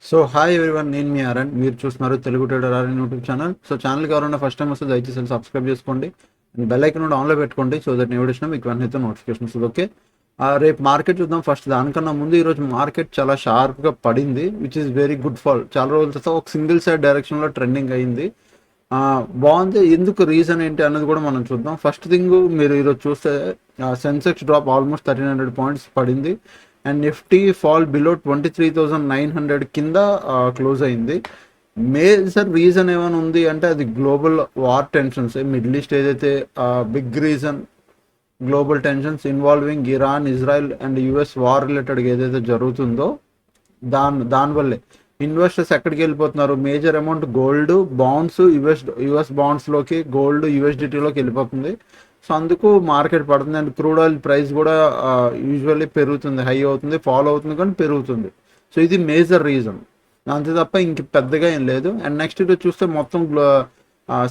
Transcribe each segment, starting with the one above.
So hi everyone, నేను మీ అరణ్. మీరు చూస్తున్నారు Telugu trader Aran YouTube channel. So ఛానల్కి ఎవరైనా ఫస్ట్ టైం వస్తే దయచేసి సబ్స్క్రైబ్ చేసుకోండి అండ్ బెల్ ఐకన్ కూడా ఆన్లో పెట్టుకోండి. సో దట్ నేను వచ్చినా మీకు వెంటనే నోటిఫికేషన్ వస్తుంది. ఓకే, రేపు మార్కెట్ చూద్దాం. ఫస్ట్ దానికన్నా ముందు ఈరోజు మార్కెట్ చాలా షార్ప్గా పడింది, which is very good fall. చాలా రోజుల తర్వాత ఒక సింగిల్ సైడ్ డైరెక్షన్లో ట్రెండింగ్ అయింది. బాగుంది. ఎందుకు రీజన్ ఏంటి అన్నది కూడా మనం చూద్దాం. ఫస్ట్ థింగ్, మీరు ఈరోజు చూస్తే సెన్సెక్స్ డ్రాప్ ఆల్మోస్ట్ 1300 పాయింట్స్ పడింది అండ్ నిఫ్టీ ఫాల్ బిలో 23,900 కింద క్లోజ్ అయింది. మేజర్ రీజన్ ఏమైనా ఉంది అంటే అది global war tensions. Middle East ఏదైతే big reason, global tensions involving Iran, Israel and US war రిలేటెడ్గా ఏదైతే జరుగుతుందో దానివల్లే ఇన్వెస్టర్స్ ఎక్కడికి వెళ్ళిపోతున్నారు. Major amount gold bonds, US బాండ్స్లోకి, గోల్డ్ యూఎస్డిటీలోకి వెళ్ళిపోతుంది. సో అందుకు మార్కెట్ పడుతుంది అండ్ క్రూడ్ ఆయిల్ ప్రైస్ కూడా యూజువల్లీ పెరుగుతుంది, హై అవుతుంది, ఫాలో అవుతుంది కానీ పెరుగుతుంది. సో ఇది మేజర్ రీజన్, అంతే తప్ప ఇంక పెద్దగా ఏం లేదు. అండ్ నెక్స్ట్ ఈరోజు చూస్తే మొత్తం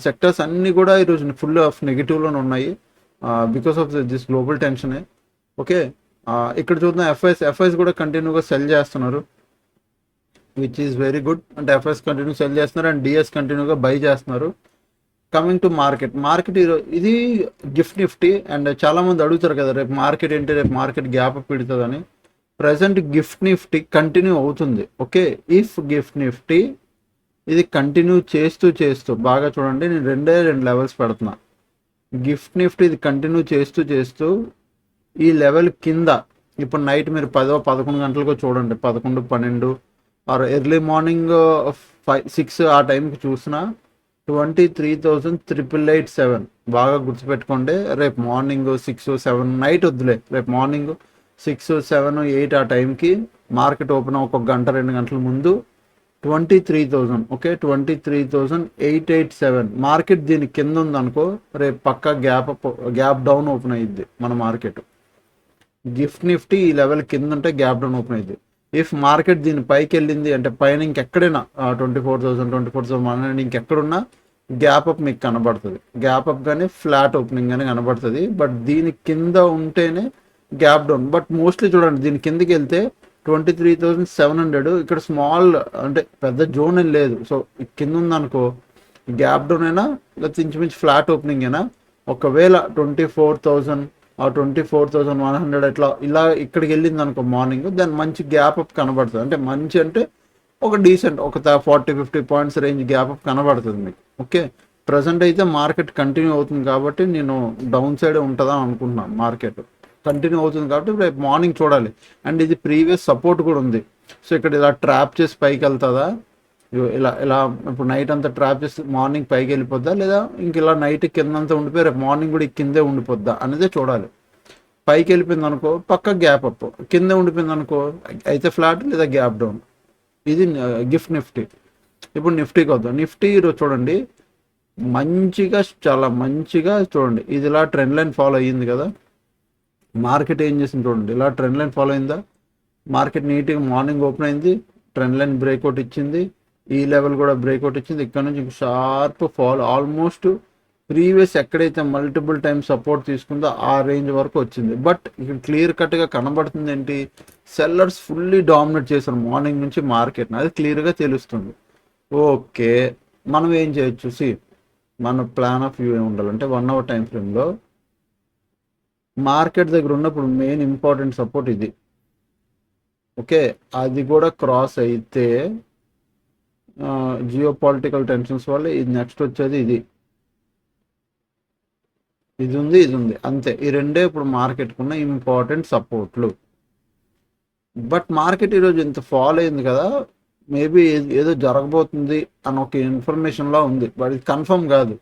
సెక్టర్స్ అన్నీ కూడా ఈరోజు ఫుల్ ఆఫ్ నెగిటివ్లోనే ఉన్నాయి బికాస్ ఆఫ్ దిస్ గ్లోబల్ టెన్షనే. ఓకే, ఇక్కడ చూద్దాం. ఎఫ్ఐస్ కూడా కంటిన్యూగా సెల్ చేస్తున్నారు, విచ్ ఈస్ వెరీ గుడ్. అంటే ఎఫ్ఐస్ కంటిన్యూ సెల్ చేస్తున్నారు అండ్ డిఎస్ కంటిన్యూగా బై చేస్తున్నారు. కమింగ్ టు మార్కెట్ ఇది గిఫ్ట్ నిఫ్టీ. అండ్ చాలా మంది అడుగుతారు కదా, రేపు మార్కెట్ ఏంటి, రేపు మార్కెట్ గ్యాప్ అప్ పెడుతుందని. ప్రజెంట్ గిఫ్ట్ నిఫ్టీ కంటిన్యూ అవుతుంది. ఓకే, ఇఫ్ గిఫ్ట్ నిఫ్టీ ఇది కంటిన్యూ చేస్తూ బాగా చూడండి, నేను రెండు లెవెల్స్ పెడుతున్నా. గిఫ్ట్ నిఫ్టీ ఇది కంటిన్యూ చేస్తూ ఈ లెవెల్ కింద, ఇప్పుడు నైట్ మీరు 10-11 గంటలకు చూడండి, 11, 12 ఆర్ ఎర్లీ మార్నింగ్ 5-6 ఆ టైంకి చూసినా 23,887 బాగా గుర్తుపెట్టుకోండి. రేపు మార్నింగ్ 6-7, నైట్ వద్దులే, రేపు మార్నింగ్ 6-7-8 ఆ టైంకి మార్కెట్ ఓపెన్ ఒక గంట 2 గంటల ముందు 23,000. ఓకే, 23,887 మార్కెట్ దీని కింద ఉందనుకో, రేపు పక్కా గ్యాప్ డౌన్ ఓపెన్ అయ్యిద్ది మన మార్కెట్. గిఫ్ట్ నిఫ్టీ ఈ లెవెల్ కింద ఉంటే గ్యాప్ డౌన్ ఓపెన్ అయ్యింది. ఇఫ్ మార్కెట్ దీని పైకి వెళ్ళింది అంటే పైన ఇంకెక్కడైనా 24,100 ఇంకెక్కడున్నా గ్యాప్ అప్ మీకు కనబడుతుంది. గ్యాప్ అప్ కానీ ఫ్లాట్ ఓపెనింగ్ కానీ కనబడుతుంది. బట్ దీని కింద ఉంటేనే గ్యాప్ డౌన్. బట్ మోస్ట్లీ చూడండి, దీని కిందకి వెళ్తే 23,700 ఇక్కడ స్మాల్, అంటే పెద్ద జోన్ ఏం లేదు. సో కింద ఉందనుకో గ్యాప్ డౌన్ అయినా లేకపోతే ఇంచుమించు ఫ్లాట్ ఓపెనింగ్ అయినా. ఒకవేళ 24,100 అట్లా ఇలా ఇక్కడికి వెళ్ళింది అనుకో మార్నింగ్, దాని మంచి గ్యాప్ అప్ కనబడుతుంది. అంటే మంచి అంటే ఒక డీసెంట్, ఒక 40-50 పాయింట్స్ రేంజ్ గ్యాప్ అప్ కనబడుతుంది మీకు. ఓకే, ప్రజెంట్ అయితే మార్కెట్ కంటిన్యూ అవుతుంది కాబట్టి నేను డౌన్ సైడ్ ఉంటుందా అనుకుంటున్నాను. మార్కెట్ కంటిన్యూ అవుతుంది కాబట్టి రేపు మార్నింగ్ చూడాలి. అండ్ ఇది ప్రీవియస్ సపోర్ట్ కూడా ఉంది. సో ఇక్కడ ఇలా ట్రాప్ చేసి పైకి వెళ్తుందా, ఇలా ఇప్పుడు నైట్ అంతా ట్రాప్ చేసి మార్నింగ్ పైకి వెళ్ళిపోద్దా, లేదా ఇంక ఇలా నైట్ కిందంతా ఉండిపోయి రేపు మార్నింగ్ కూడా కిందే ఉండిపోద్దా అనేదే చూడాలి. పైకి వెళ్ళిపోయింది అనుకో పక్క గ్యాప్ అప్, కింద ఉండిపోయింది అనుకో అయితే ఫ్లాట్ లేదా గ్యాప్ డౌన్. ఇది గిఫ్ట్ నిఫ్టీ. ఇప్పుడు నిఫ్టీకి వద్దాం. నిఫ్టీ ఈరోజు చూడండి మంచిగా, చాలా మంచిగా చూడండి, ఇది ఇలా ట్రెండ్ లైన్ ఫాలో అయ్యింది కదా. మార్కెట్ ఏం చేసింది చూడండి, ఇలా ట్రెండ్ లైన్ ఫాలో అయిందా. మార్కెట్ నీట్గా మార్నింగ్ ఓపెన్ అయింది, ట్రెండ్ లైన్ బ్రేక్అవుట్ ఇచ్చింది, ఈ లెవెల్ కూడా బ్రేక్అవుట్ ఇచ్చింది. ఇక్కడ నుంచి షార్ప్ ఫాల్, ఆల్మోస్ట్ ప్రీవియస్ ఎక్కడైతే మల్టిపుల్ టైమ్స్ సపోర్ట్ తీసుకుందో ఆ రేంజ్ వరకు వచ్చింది. బట్ ఇక్కడ క్లియర్ కట్గా కనబడుతుంది ఏంటి, సెల్లర్స్ ఫుల్లీ డామినేట్ చేశారు మార్నింగ్ నుంచి మార్కెట్ని, అది క్లియర్గా తెలుస్తుంది. ఓకే, మనం ఏం చేయొచ్చు, మన ప్లాన్ ఆఫ్ వ్యూ ఏమి ఉండాలంటే 1 hour టైం ఫ్రేమ్లో మార్కెట్ దగ్గర ఉన్నప్పుడు మెయిన్ ఇంపార్టెంట్ సపోర్ట్ ఇది. ఓకే, అది కూడా క్రాస్ అయితే జియో పొలిటికల్ టెన్షన్స్ వల్ల ఇది నెక్స్ట్ వచ్చేది ఇది ఉంది అంతే. ఈ రెండే ఇప్పుడు మార్కెట్కున్న ఇంపార్టెంట్ సపోర్ట్లు. బట్ మార్కెట్ ఈరోజు ఇంత ఫాలో అయింది కదా, మేబీ ఏదో జరగబోతుంది అని ఒక ఇన్ఫర్మేషన్లా ఉంది, బట్ ఇది కన్ఫర్మ్ కాదు.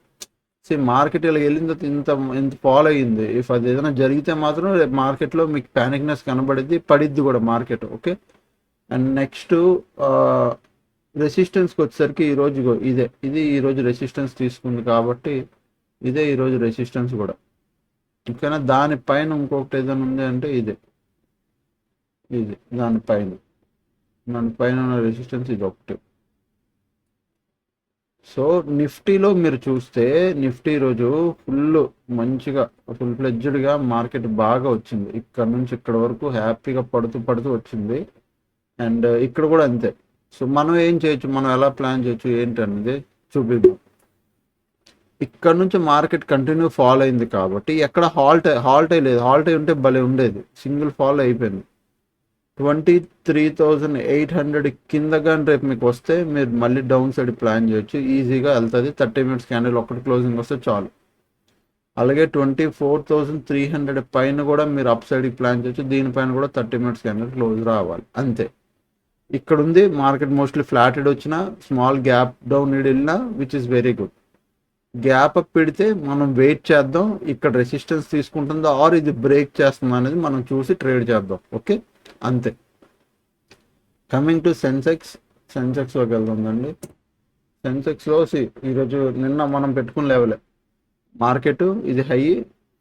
మార్కెట్ ఇలా వెళ్ళింది ఇంత ఫాలో అయ్యింది. ఇఫ్ అది ఏదైనా జరిగితే మాత్రం రేపు మార్కెట్లో మీకు ప్యానిక్నెస్ పడిద్ది కూడా మార్కెట్. ఓకే, అండ్ నెక్స్ట్ రెసిస్టెన్స్కి వచ్చేసరికి ఈరోజు ఇది ఈరోజు రెసిస్టెన్స్ తీసుకుంది కాబట్టి ఇదే ఈరోజు రెసిస్టెన్స్ కూడా. ఓకేనా, దానిపైన ఇంకొకటి ఏదైనా ఉంది అంటే ఇది దానిపైన ఉన్న రెసిస్టెన్స్ ఇది ఒకటి. సో నిఫ్టీలో మీరు చూస్తే నిఫ్టీ రోజు మంచిగా ఫుల్ ఫ్లెడ్జ్డ్గా మార్కెట్ బాగా వచ్చింది. ఇక్కడ నుంచి ఇక్కడ వరకు హ్యాపీగా పడుతూ వచ్చింది. అండ్ ఇక్కడ కూడా అంతే, సో మనం ఏం చేయొచ్చు, మనం ఎలా ప్లాన్ చేయొచ్చు ఏంటి అనేది చూపిద్దాం. ఇక్కడ నుంచి మార్కెట్ కంటిన్యూ ఫాల్ అయింది కాబట్టి ఎక్కడ హాల్ట్ అయ్యలేదు. హాల్ట్ అయి ఉంటే భలే ఉండేది, సింగిల్ ఫాల్ అయిపోయింది. 23,800 కింద కానీ రేపు మీకు వస్తే మీరు మళ్ళీ డౌన్ సైడ్ ప్లాన్ చేయొచ్చు, ఈజీగా వెళ్తుంది. 30 మినిట్స్ క్యాండిల్ ఒక్కటి క్లోజింగ్ వస్తే చాలు. అలాగే 24,300 పైన కూడా మీరు అప్ సైడ్కి ప్లాన్ చేయొచ్చు, దీనిపైన కూడా 30 మినిట్స్ క్యాండిల్ క్లోజ్ రావాలి అంతే. ఇక్కడ ఉంది మార్కెట్ మోస్ట్లీ ఫ్లాటెడ్ వచ్చిన స్మాల్ గ్యాప్ డౌన్ వెళ్ళినా which is very good. Gap up పెడితే మనం వెయిట్ చేద్దాం, ఇక్కడ రెసిస్టెన్స్ తీసుకుంటుందా ఆర్ ఇది బ్రేక్ చేస్తుందా అనేది మనం చూసి ట్రేడ్ చేద్దాం. ఓకే అంతే. కమింగ్ టు సెన్సెక్స్లోకి వెళ్తుందండి. సెన్సెక్స్లో ఈరోజు నిన్న మనం పెట్టుకున్న లెవెలే మార్కెట్, ఇది హై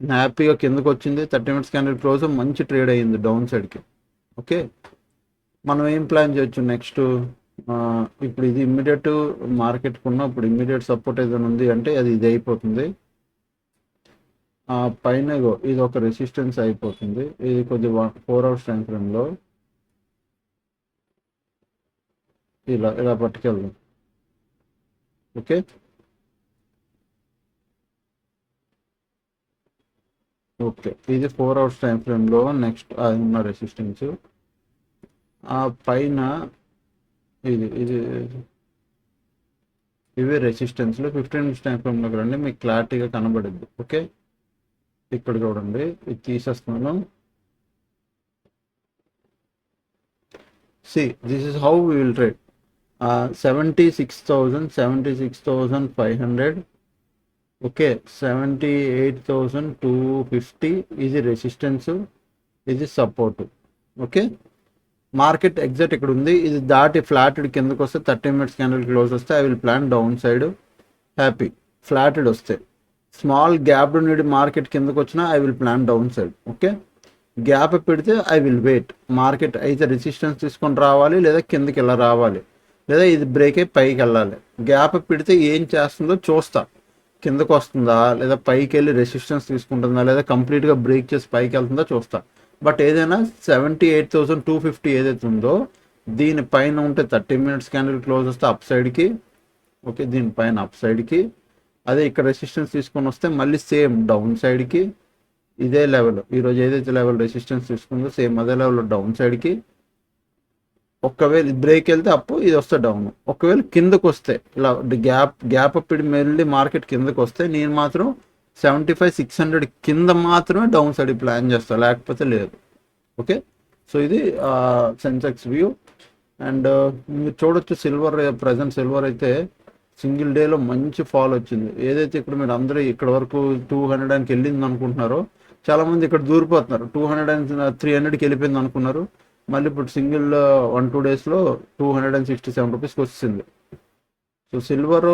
హ్యాపీగా కిందకు వచ్చింది. 30 మినిట్స్ క్యాండిల్ క్లోజ్ మంచి ట్రేడ్ అయ్యింది డౌన్ సైడ్కి. ఓకే మనం ఏం ప్లాన్ చేయొచ్చు నెక్స్ట్, ఇప్పుడు ఇది ఇమ్మీడియట్ మార్కెట్కి ఉన్నప్పుడు ఇమ్మీడియట్ సపోర్ట్ ఏదైనా ఉంది అంటే అది ఇది అయిపోతుంది. పైన ఇది ఒక రెసిస్టెన్స్ అయిపోతుంది, ఇది కొద్ది 4 అవర్స్ టైం ఫ్రేమ్లో ఇలా ఇలా పట్టుకెళ్దాం. ఓకే ఓకే ఇది 4 అవర్స్ టైం ఫ్రేమ్లో నెక్స్ట్ అది ఉన్న రెసిస్టెన్స్. పైన ఇది ఇది ఇవి రెసిస్టెన్స్లో 15 మినిట్స్ టైం ఫ్రేమ్లోకి రండి, మీకు క్లారిటీగా కనబడుద్ది. ఓకే ఇక్కడ చూడండి, ఇది తీసేస్తున్నాను. This is how we will trade. 76,500, okay 78,250 ఇది రెసిస్టెన్స్, ఇది సపోర్ట్. ఓకే మార్కెట్ ఎగ్జాక్ట్ ఇక్కడ ఉంది, ఇది దాటి ఫ్లాటెడ్ కిందకు వస్తే 30 మినిట్స్ క్యాండిల్ క్లోజ్ వస్తే I will plan down side happy. Flatted వస్తే స్మాల్ గ్యాప్ నీడి మార్కెట్ కిందకు వచ్చినా I will plan down side. Okay gap పెడితే ఐ విల్ వెయిట్, మార్కెట్ అయితే రెసిస్టెన్స్ తీసుకొని రావాలి లేదా కిందకి ఇలా రావాలి లేదా ఇది బ్రేక్ అయి పైకి వెళ్ళాలి. గ్యాప్ పెడితే ఏం చేస్తుందో చూస్తా, కిందకు వస్తుందా లేదా పైకి వెళ్ళి రెసిస్టెన్స్ తీసుకుంటుందా లేదా కంప్లీట్గా బ్రేక్ చేసి పైకి వెళ్తుందా చూస్తా. బట్ ఏదైనా 78,250 ఏదైతే ఉందో దీనిపైన ఉంటే 30 మినిట్స్ క్యాండిల్ క్లోజ్ వస్తే అప్ సైడ్కి. ఓకే దీనిపైన అప్ సైడ్కి, అదే ఇక్కడ రెసిస్టెన్స్ తీసుకొని వస్తే మళ్ళీ సేమ్ డౌన్ సైడ్కి. ఇదే లెవెల్ ఈరోజు ఏదైతే లెవెల్ రెసిస్టెన్స్ తీసుకుందో సేమ్ అదే లెవెల్ డౌన్ సైడ్కి. ఒకవేళ బ్రేక్ వెళ్తే అప్పు, ఇది వస్తే డౌన్. ఒకవేళ కిందకు వస్తే ఇలా గ్యాప్ అప్ మళ్ళీ మార్కెట్ కిందకు వస్తే నేను మాత్రం 75,600 కింద మాత్రమే డౌన్ సైడ్ ప్లాన్ చేస్తాను, లేకపోతే లేదు. ఓకే సో ఇది సెన్సెక్స్ వ్యూ. అండ్ మీరు చూడొచ్చు సిల్వర్, ప్రజెంట్ సిల్వర్ అయితే సింగిల్ డేలో మంచి ఫాల్ వచ్చింది. ఏదైతే ఇక్కడ మీరు అందరూ ఇక్కడ వరకు 200కి వెళ్ళింది అనుకుంటున్నారో చాలామంది ఇక్కడ దూరిపోతున్నారు. 200 and 300కి వెళ్ళిపోయింది అనుకున్నారు, మళ్ళీ ఇప్పుడు సింగిల్ 1-2 డేస్లో 267 రూపీస్కి వచ్చింది. సో సిల్వర్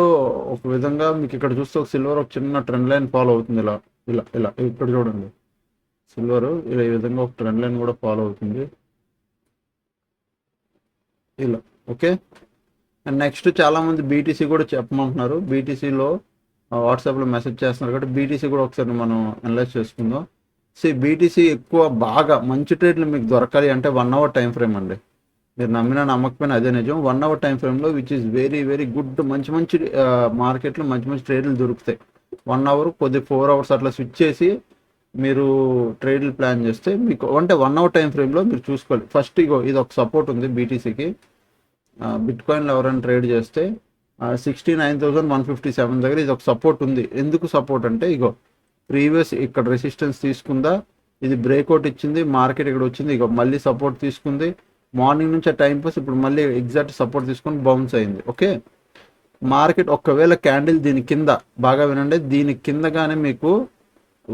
ఒక విధంగా మీకు ఇక్కడ చూస్తే ఒక సిల్వర్ ఒక చిన్న ట్రెండ్ లైన్ ఫాలో అవుతుంది, ఇలా ఇలా ఇలా ఇక్కడ చూడండి సిల్వర్ ఇలా ఈ విధంగా ఒక ట్రెండ్ లైన్ కూడా ఫాలో అవుతుంది ఇలా. ఓకే అండ్ నెక్స్ట్ చాలామంది బీటీసీ కూడా చెప్పమంటున్నారు, బీటీసీలో వాట్సాప్లో మెసేజ్ చేస్తున్నారు కాబట్టి బీటీసీ కూడా ఒకసారి మనం అనలైజ్ చేసుకుందాం. బీటీసీ ఎక్కువ బాగా మంచి ట్రేడ్లు మీకు దొరకాలి అంటే 1 అవర్ టైం ఫ్రేమ్ అండి. మీరు నమ్మినా నమ్మకపోయినా అదే నిజం. 1 అవర్ టైం ఫ్రేమ్లో which is very very good, మంచి మంచి మార్కెట్లో మంచి మంచి ట్రేడ్లు దొరుకుతాయి. 1 అవర్ కొద్ది 4 అవర్స్ అట్లా స్విచ్ చేసి మీరు ట్రేడ్లు ప్లాన్ చేస్తే మీకు అంటే 1 అవర్ టైం ఫ్రేమ్లో మీరు చూసుకోవాలి. ఫస్ట్ ఇది ఒక సపోర్ట్ ఉంది బీటీసీకి. బిట్ కాయిన్లో ఎవరైనా ట్రేడ్ చేస్తే 69,157 దగ్గర ఇది ఒక సపోర్ట్ ఉంది. ఎందుకు సపోర్ట్ అంటే ప్రీవియస్ ఇక్కడ రెసిస్టెన్స్ తీసుకుందా, ఇది బ్రేక్అవుట్ ఇచ్చింది, మార్కెట్ ఇక్కడ వచ్చింది, మళ్ళీ సపోర్ట్ తీసుకుంది. మార్నింగ్ నుంచి ఆ టైం పాస్ ఇప్పుడు మళ్ళీ ఎగ్జాక్ట్ సపోర్ట్ తీసుకొని బౌన్స్ అయింది. ఓకే మార్కెట్ ఒకవేళ క్యాండిల్ దీని కింద బాగా వినండి, దీని కిందగానే మీకు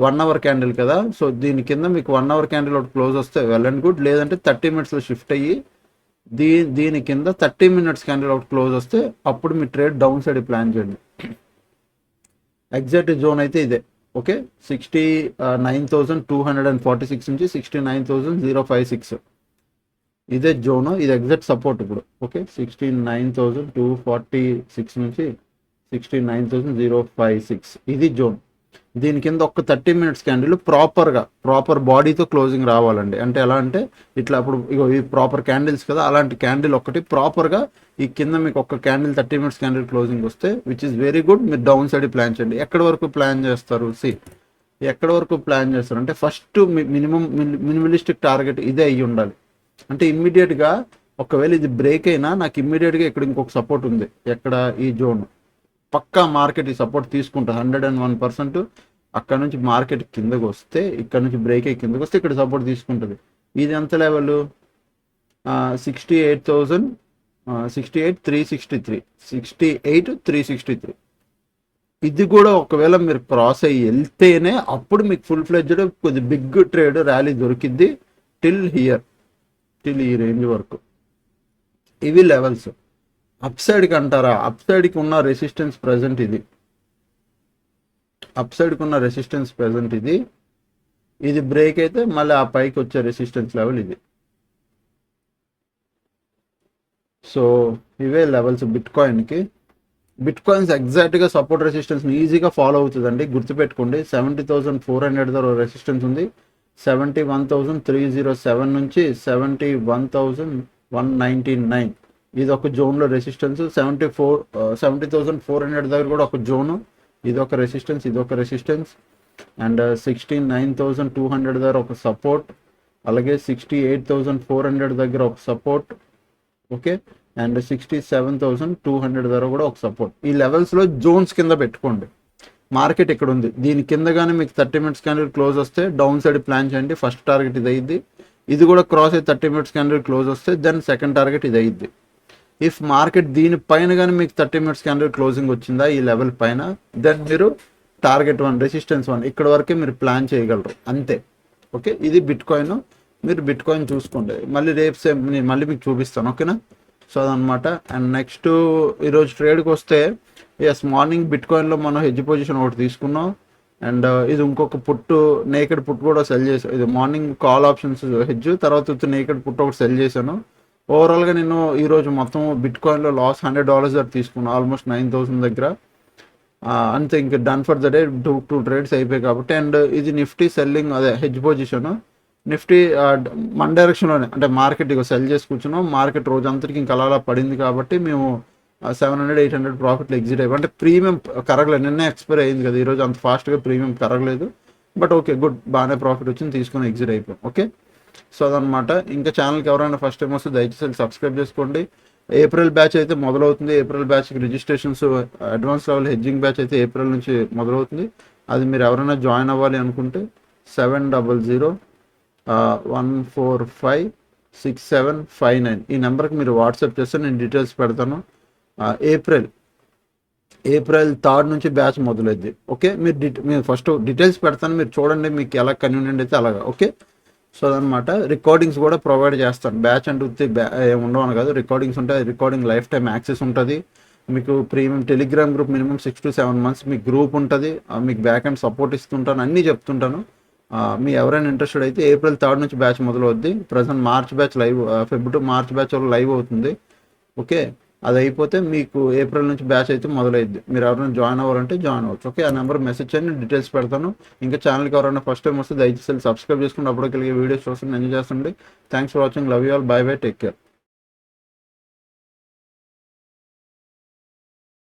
1 అవర్ క్యాండిల్ కదా, సో దీని కింద మీకు 1 అవర్ క్యాండిల్ ఒకటి క్లోజ్ వస్తే వెల్ అండ్ గుడ్, లేదంటే 30 మినిట్స్లో షిఫ్ట్ అయ్యి దీని కింద 30 మినిట్స్ క్యాండిల్ ఒకటి క్లోజ్ వస్తే అప్పుడు మీ ట్రేడ్ డౌన్ సైడ్ ప్లాన్ చేయండి. ఎగ్జాక్ట్ జోన్ అయితే ఇదే. ఓకే 69,246 నుంచి 69,056 ఇదే జోన్, ఇది ఎగ్జాక్ట్ సపోర్ట్ ఇప్పుడు. ఓకే 69,246 నుంచి 69,056 ఇది జోన్. దీని కింద ఒక 30 మినిట్స్ క్యాండిల్ ప్రాపర్ బాడీతో క్లోజింగ్ రావాలండి. అంటే ఎలా అంటే ఇట్లా అప్పుడు ఇగో ఈ ప్రాపర్ క్యాండిల్స్ కదా, అలాంటి క్యాండిల్ ఒకటి ప్రాపర్గా ఈ కింద మీకు ఒక క్యాండిల్ 30 మినిట్స్ క్యాండిల్ క్లోజింగ్ వస్తే విచ్ ఇస్ వెరీ గుడ్. మీరు డౌన్ సైడ్ ప్లాన్ చేయండి. ఎక్కడి వరకు ప్లాన్ చేస్తారు? ఎక్కడి వరకు ప్లాన్ చేస్తారు అంటే ఫస్ట్ మినిమలిస్టిక్ టార్గెట్ ఇదే అయ్యి ఉండాలి. అంటే ఇమ్మీడియట్గా ఒకవేళ ఇది బ్రేక్ అయినా నాకు ఇమ్మీడియట్గా ఇక్కడ ఇంకొక సపోర్ట్ ఉంది, ఎక్కడ ఈ జోన్ పక్కా మార్కెట్ ఈ సపోర్ట్ తీసుకుంటుంది 101%. అక్కడ నుంచి మార్కెట్ కిందకు వస్తే, ఇక్కడ నుంచి బ్రేక్ అయ్యి కిందకు వస్తే ఇక్కడ సపోర్ట్ తీసుకుంటుంది. ఇది ఎంత లెవెల్? 68,363 ఇది కూడా ఒకవేళ మీరు క్రాస్ అయ్యి వెళ్తేనే అప్పుడు మీకు ఫుల్ ఫ్లెడ్జ్డ్ కొద్ది బిగ్ ట్రేడ్ ర్యాలీ దొరికిద్ది టిల్ ఈ రేంజ్ వరకు. ఇవి లెవెల్స్. అప్ సైడ్కి అంటారా? అప్ సైడ్కి ఉన్న రెసిస్టెన్స్ ప్రెజెంట్ ఇది. అప్ సైడ్కి ఉన్న రెసిస్టెన్స్ ప్రెజెంట్ ఇది. ఇది బ్రేక్ అయితే మళ్ళీ ఆ పైకి వచ్చే రెసిస్టెన్స్ లెవెల్ ఇది. సో ఇవే లెవెల్స్ బిట్కాయిన్స్ ఎగ్జాక్ట్గా సపోర్ట్ రెసిస్టెన్స్ని ఈజీగా ఫాలో అవుతుందండి. గుర్తుపెట్టుకోండి, 70,400 దగ్గర రెసిస్టెన్స్ ఉంది. 71,307 నుంచి 71,199 ఇది ఒక జోన్లో రెసిస్టెన్స్. 70,400 దగ్గర కూడా ఒక జోను, ఇది ఒక రెసిస్టెన్స్, ఇది ఒక రెసిస్టెన్స్. అండ్ 69,200 దగ్గర ఒక సపోర్ట్, అలాగే 68,400 దగ్గర ఒక సపోర్ట్. ఓకే, అండ్ 67,200 దగ్గర కూడా ఒక సపోర్ట్. ఈ లెవెల్స్లో జోన్స్ కింద పెట్టుకోండి. మార్కెట్ ఇక్కడ ఉంది, దీని కింద కానీ మీకు 30 మినిట్స్ క్యాండిల్ క్లోజ్ వస్తే డౌన్ సైడ్ ప్లాన్ చేయండి. ఫస్ట్ టార్గెట్ ఇది అయ్యిద్ది. ఇది కూడా క్రాస్ అయ్యి 30 మినిట్స్ క్యాండిల్ క్లోజ్ వస్తే దెన్ సెకండ్ టార్గెట్ ఇది అయ్యిద్ది. ఇఫ్ మార్కెట్ దీనిపైన కానీ మీకు 30 మినిట్స్ క్యాండిల్ క్లోజింగ్ వచ్చిందా ఈ లెవెల్ పైన, దెన్ మీరు టార్గెట్ 1, రెసిస్టెన్స్ 1 ఇక్కడ వరకే మీరు ప్లాన్ చేయగలరు అంతే. ఓకే, ఇది బిట్కాయిన్. మీరు బిట్కాయిన్ చూసుకోండి, మళ్ళీ రేపు సేమ్ నేను మళ్ళీ మీకు చూపిస్తాను. ఓకేనా? సో అదనమాట. అండ్ నెక్స్ట్ ఈరోజు ట్రేడ్కి వస్తే, ఎస్ మార్నింగ్ బిట్కాయిన్లో మనం హెడ్జ్ పొజిషన్ ఒకటి తీసుకున్నాం. అండ్ ఇది ఇంకొక నేకెడ్ పుట్ కూడా సెల్ చేసాను. ఇది మార్నింగ్ కాల్ ఆప్షన్స్ హెడ్జ్, తర్వాత నేకెడ్ పుట్ ఒకటి సెల్ చేశాను. ఓవరాల్గా నేను ఈరోజు మొత్తం బిట్కాయిన్లో లాస్ $100 దగ్గర తీసుకున్నాను, ఆల్మోస్ట్ 9,000 దగ్గర. అంతే, ఇంకా done for the day. Two trades అయిపోయాయి కాబట్టి. అండ్ ఇది నిఫ్టీ సెల్లింగ్, అదే హెడ్జ్ పొజిషన్. నిఫ్టీ మన డైరెక్షన్లోనే, అంటే మార్కెట్ ఇక సెల్ చేసి కూర్చున్నాం. మార్కెట్ రోజంతటికి ఇంకా అలా పడింది కాబట్టి మేము 700-800 ప్రాఫిట్లు ఎగ్జిట్ అయిపోయి. అంటే ప్రీమియం కరగలేదు, నిన్నే ఎక్స్పైర్ అయింది కదా, ఈరోజు అంత ఫాస్ట్గా ప్రీమియం కరగలేదు. బట్ ఓకే, గుడ్, బాగానే ప్రాఫిట్ వచ్చింది, తీసుకొని ఎగ్జిట్ అయిపోయాం. ఓకే, సో అదనమాట. ఇంకా ఛానల్కి ఎవరైనా ఫస్ట్ టైం వస్తే దయచేసి సబ్స్క్రైబ్ చేసుకోండి. ఏప్రిల్ బ్యాచ్ అయితే మొదలవుతుంది. ఏప్రిల్ బ్యాచ్కి registrations, advance level hedging batch అయితే ఏప్రిల్ నుంచి మొదలవుతుంది. అది మీరు ఎవరైనా జాయిన్ అవ్వాలి అనుకుంటే 7001456759 ఈ నెంబర్కి మీరు వాట్సాప్ చేస్తే నేను డీటెయిల్స్ పెడతాను. ఏప్రిల్ 3 నుంచి బ్యాచ్ మొదలైద్ది. ఓకే, మీరు ఫస్ట్ డీటెయిల్స్ పెడతాను, మీరు చూడండి, మీకు ఎలా కన్వీనియంట్ అయితే అలాగా. ఓకే, సో అదనమాట. రికార్డింగ్స్ కూడా ప్రొవైడ్ చేస్తాను. బ్యాచ్ అంటే ఉండవని కాదు, రికార్డింగ్స్ ఉంటాయి. రికార్డింగ్ లైఫ్ టైం యాక్సెస్ ఉంటుంది. మీకు premium Telegram group minimum 6 to 7 months మీకు గ్రూప్ ఉంటుంది. మీకు బ్యాక్ అండ్ సపోర్ట్ ఇస్తుంటాను, అన్నీ చెప్తుంటాను. మీ ఎవరైనా ఇంట్రెస్టెడ్ అయితే ఏప్రిల్ 3 నుంచి బ్యాచ్ మొదలవుద్ది. Present March batch live, February to March batch live అవుతుంది. ఓకే, అది అయిపోతే మీకు ఏప్రిల్ నుంచి బ్యాచ్ అయితే మొదలైద్ది. మీరు ఎవరైనా జాయిన్ అవ్వాలంటే జాయిన్ అవ్వచ్చు. ఓకే, ఆ నెంబర్ మెసేజ్ చేయండి, డీటెయిల్స్ పెడతాను. ఇంకా ఛానల్కి ఎవరైనా ఫస్ట్ టైం వస్తే దయచేసి సబ్స్క్రైబ్ చేసుకుని అప్పటికి వీడియోస్ చూసి ఎంజాయ్ చేస్తుండే. Thanks for watching, love you all, by by, take care.